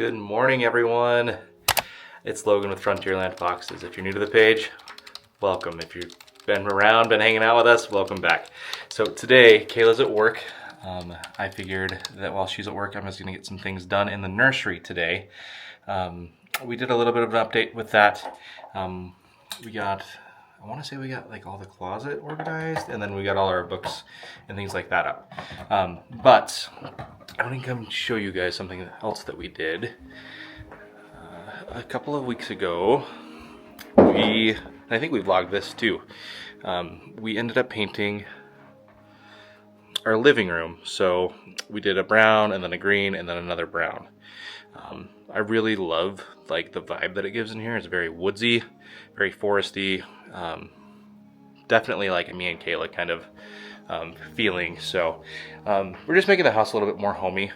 Good morning, everyone. It's Logan with Frontierland Foxes. If you're new to the page, welcome. If you've been around, been hanging out with us, welcome back. So today, Kayla's at work. I figured that while she's at work, I'm just going to get some things done in the nursery today. We did a little bit of an update with that. I want to say we got like all the closet organized, and then we got all our books and things like that up. But I want to come show you guys something else that we did. A couple of weeks ago, I think we vlogged this too. We ended up painting our living room. So we did a brown and then a green and then another brown. I really love like the vibe that it gives in here. It's very woodsy, very foresty. Definitely like a me and Kayla kind of feeling. So we're just making the house a little bit more homey.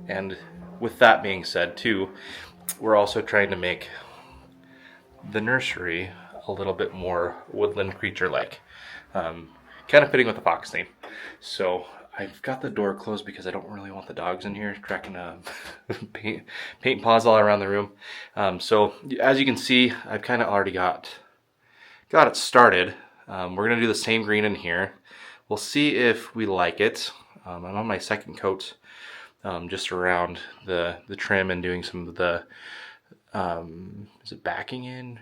And with that being said too, we're also trying to make the nursery a little bit more woodland creature-like. Kind of fitting with the fox theme. So I've got the door closed because I don't really want the dogs in here cracking paint paws all around the room. So as you can see, I've kind of already got it started. We're gonna do the same green in here. We'll see if we like it. I'm on my second coat, just around the trim and doing some of the, is it backing in,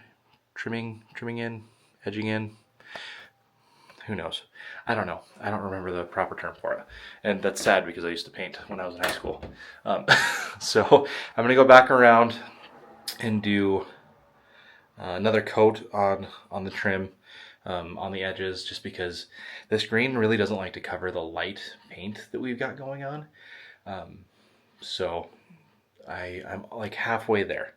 trimming in, edging in? Who knows? I don't know. I don't remember the proper term for it. And that's sad because I used to paint when I was in high school. So I'm gonna go back around and do another coat on the trim, on the edges, just because this green really doesn't like to cover the light paint that we've got going on. So I'm like halfway there,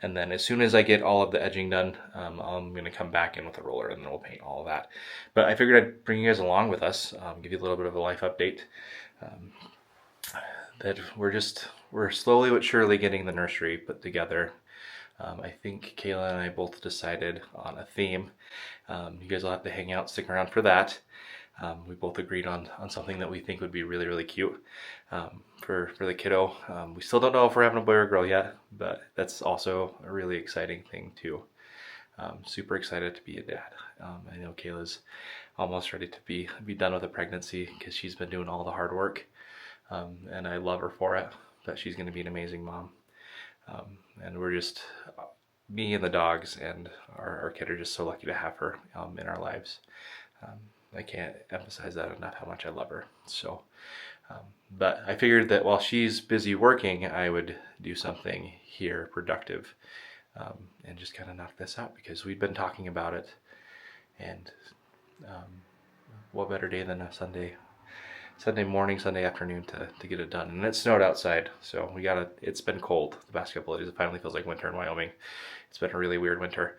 and then as soon as I get all of the edging done, I'm gonna come back in with a roller and then we'll paint all of that. But I figured I'd bring you guys along with us, give you a little bit of a life update. That we're slowly but surely getting the nursery put together. I think Kayla and I both decided on a theme. You guys will have to hang out, stick around for that. We both agreed on something that we think would be really, really cute for the kiddo. We still don't know if we're having a boy or a girl yet, but that's also a really exciting thing too. Super excited to be a dad. I know Kayla's almost ready to be done with the pregnancy because she's been doing all the hard work, and I love her for it. But she's going to be an amazing mom. And we're just, me and the dogs and our kid are just so lucky to have her in our lives. I can't emphasize that enough, how much I love her. So, but I figured that while she's busy working, I would do something here productive, and just kind of knock this out because we've been talking about it. And what better day than a Sunday morning, Sunday afternoon to get it done. And it snowed outside, so it's been cold the past couple of days. It finally feels like winter in Wyoming. It's been a really weird winter.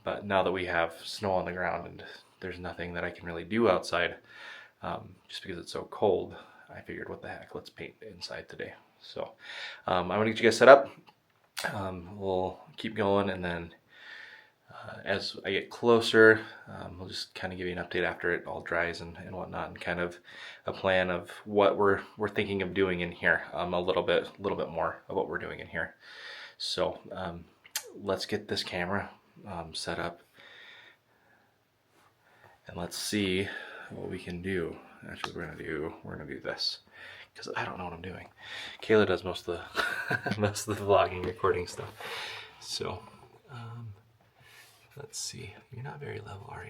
But now that we have snow on the ground and there's nothing that I can really do outside, just because it's so cold, I figured, what the heck, let's paint inside today. So I'm gonna get you guys set up. We'll keep going, and then as I get closer, we'll just kind of give you an update after it all dries and whatnot, and kind of a plan of what we're thinking of doing in here, a little bit more of what we're doing in here. So let's get this camera set up, and let's see what we can do. Actually, we're gonna do this because I don't know what I'm doing. Kayla does most of the most of the vlogging, recording stuff. So let's see. You're not very level, are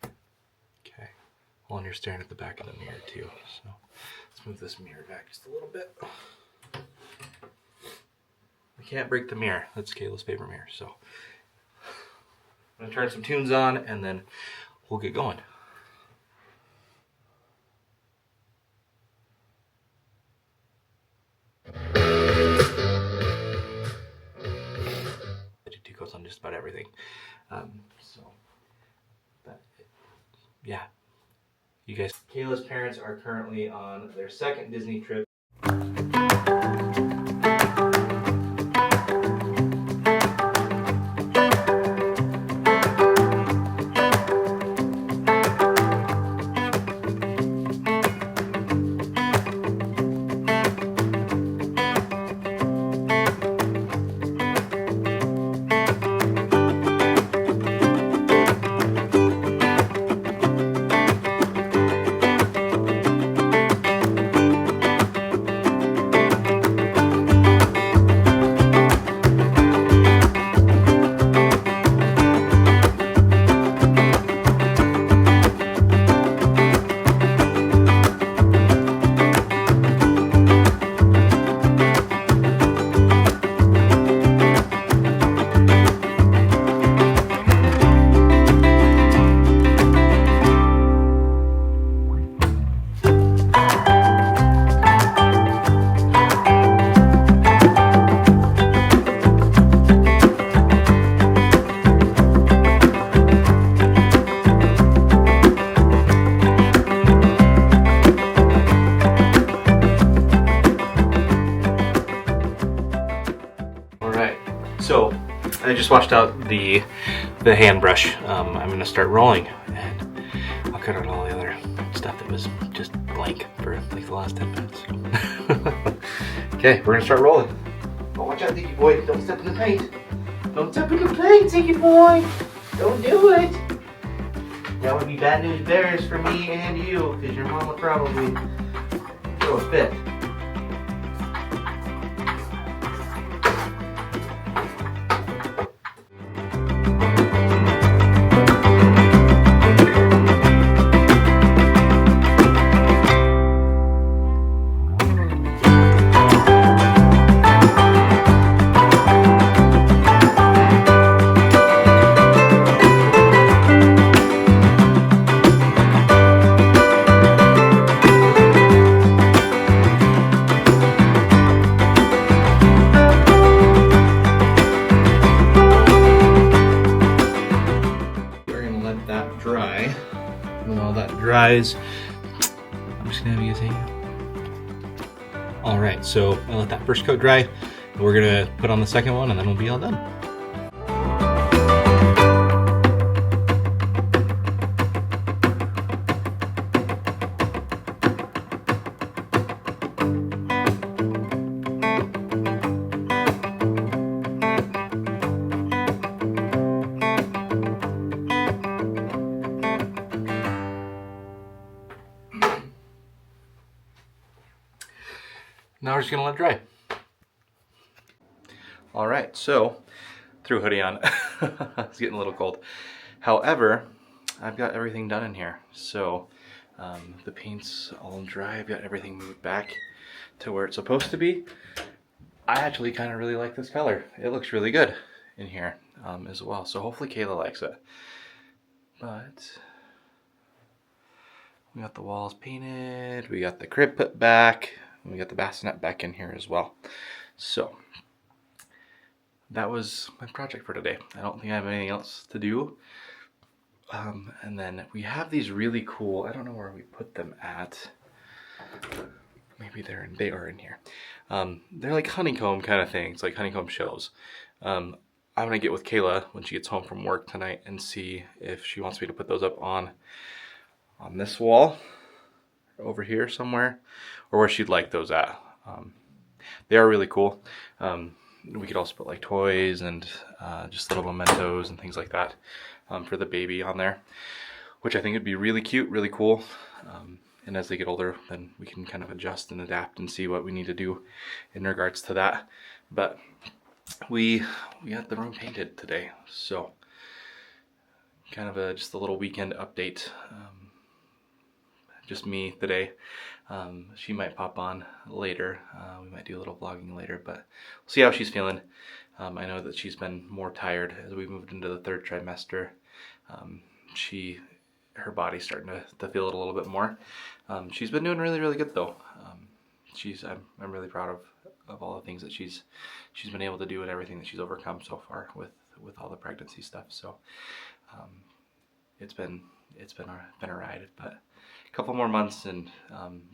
you? Okay. Well, and you're staring at the back of the mirror too. So let's move this mirror back just a little bit. I can't break the mirror. That's Kayla's favorite mirror. So I'm gonna turn some tunes on and then we'll get going. Goes on just about everything. Yeah, you guys, Kayla's parents are currently on their second Disney trip. swatched out the hand brush. I'm gonna start rolling, and I'll cut out all the other stuff that was just blank for like the last 10 minutes. Okay, we're gonna start rolling. Oh, watch out, Dicky boy! Don't step in the paint. Don't step in the paint, Dicky boy! Don't do it. That would be bad news bears for me and you, because your mom would probably throw a fit. Dries. I'm just gonna have you guys hang out. All right, so I'll let that first coat dry. We're gonna put on the second one, and then we'll be all done. Now we're just gonna let it dry. All right, so threw a hoodie on. It's getting a little cold. However, I've got everything done in here. So the paint's all dry. I've got everything moved back to where it's supposed to be. I actually kind of really like this color. It looks really good in here as well. So hopefully Kayla likes it. But we got the walls painted. We got the crib put back. We got the bassinet back in here as well. So that was my project for today. I don't think I have anything else to do. And then we have these really cool, I don't know where we put them at. Maybe they are in here. They're like honeycomb kind of things, like honeycomb shelves. I'm gonna get with Kayla when she gets home from work tonight and see if she wants me to put those up on this wall over here somewhere, or where she'd like those at. They are really cool. We could also put like toys and just little mementos and things like that for the baby on there, which I think would be really cute, really cool. And as they get older, then we can kind of adjust and adapt and see what we need to do in regards to that. But we got the room painted today, so kind of just a little weekend update. Just me today. She might pop on later. We might do a little vlogging later, but we'll see how she's feeling. I know that she's been more tired as we moved into the third trimester. Her body's starting to feel it a little bit more. She's been doing really, really good though. I'm really proud of all the things that she's been able to do and everything that she's overcome so far with all the pregnancy stuff. So it's been a ride, but a couple more months and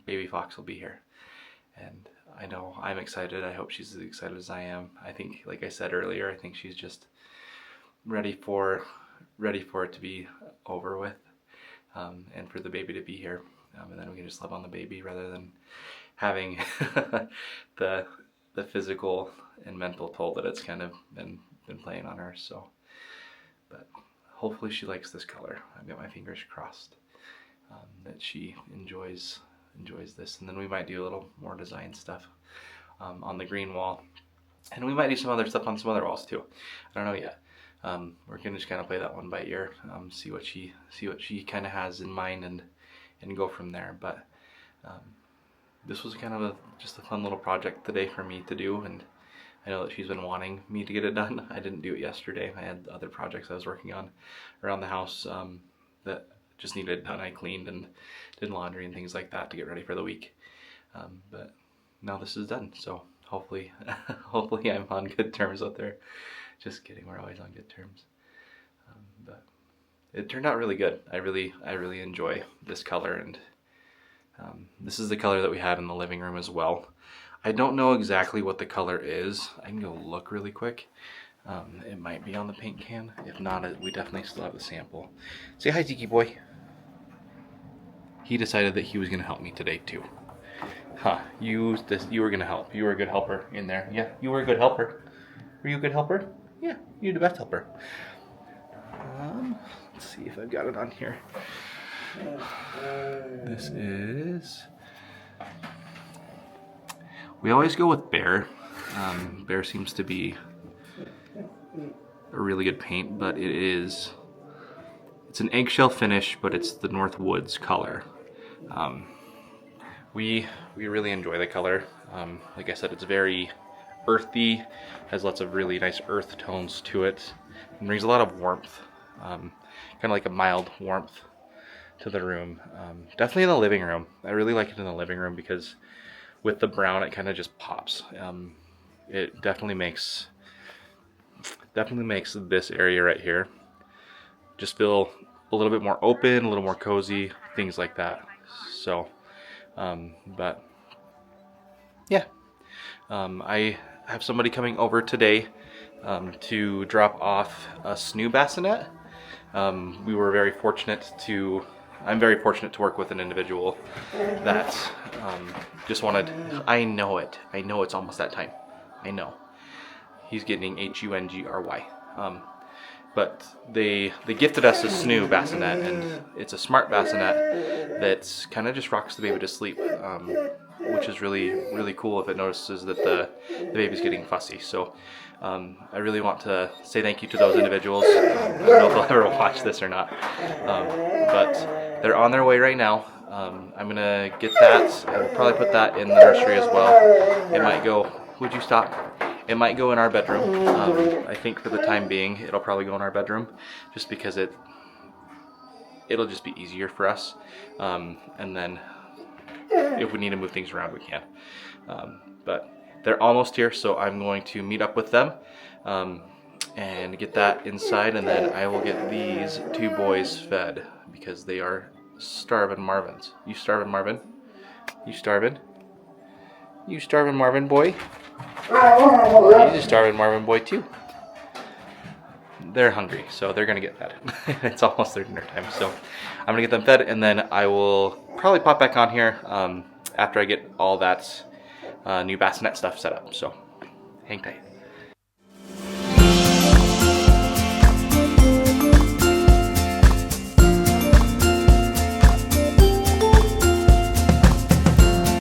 baby Fox will be here. And I know I'm excited. I hope she's as excited as I am. I think, like I said earlier, I think she's just ready for it to be over with, and for the baby to be here, and then we can just love on the baby rather than having the physical and mental toll that it's kind of been playing on her. So, but hopefully she likes this color. I've got my fingers crossed that she enjoys this, and then we might do a little more design stuff on the green wall, and we might do some other stuff on some other walls too. I don't know yet. We're gonna just kind of play that one by ear, see what she kind of has in mind, and go from there. But this was kind of just a fun little project today for me to do, and I know that she's been wanting me to get it done. I didn't do it yesterday. I had other projects I was working on around the house that just needed done. I cleaned and did laundry and things like that to get ready for the week. But now this is done, so hopefully I'm on good terms with her. Just kidding, we're always on good terms. But it turned out really good. I really enjoy this color, and this is the color that we had in the living room as well. I don't know exactly what the color is. I can go look really quick. It might be on the paint can. If not, we definitely still have the sample. Say hi, Tiki boy. He decided that he was going to help me today too. Huh, you were going to help. You were a good helper in there. Yeah, you were a good helper. Were you a good helper? Yeah, you're the best helper. Let's see if I've got it on here. This is... We always go with Bear. Bear seems to be a really good paint, but it's an eggshell finish, but it's the North Woods color. We really enjoy the color. Like I said, it's very earthy, has lots of really nice earth tones to it, and brings a lot of warmth, kind of like a mild warmth to the room. Definitely in the living room. I really like it in the living room because with the brown it kind of just pops. It definitely makes this area right here just feel a little bit more open, a little more cozy, things like that. So but yeah, I have somebody coming over today to drop off a snoo bassinet. I'm very fortunate to work with an individual that just wanted, I know it's almost that time. I know. He's getting Hungry. But they gifted us a snoo bassinet, and it's a smart bassinet that kind of just rocks the baby to sleep, which is really, really cool if it notices that the baby's getting fussy. So I really want to say thank you to those individuals. I don't know if they'll ever watch this or not, but they're on their way right now. I'm gonna get that. I will probably put that in the nursery as well. It might go, would you stop? It might go in our bedroom. I think for the time being, it'll probably go in our bedroom, just because it'll just be easier for us. And then if we need to move things around, we can. But they're almost here, so I'm going to meet up with them and get that inside, and then I will get these two boys fed because they are starving Marvins. You starving Marvin? You starving? You starving Marvin boy? He's a starving Marvin boy too. They're hungry, so they're gonna get fed. It's almost their dinner time, so I'm gonna get them fed, and then I will probably pop back on here after I get all that new bassinet stuff set up. So hang tight.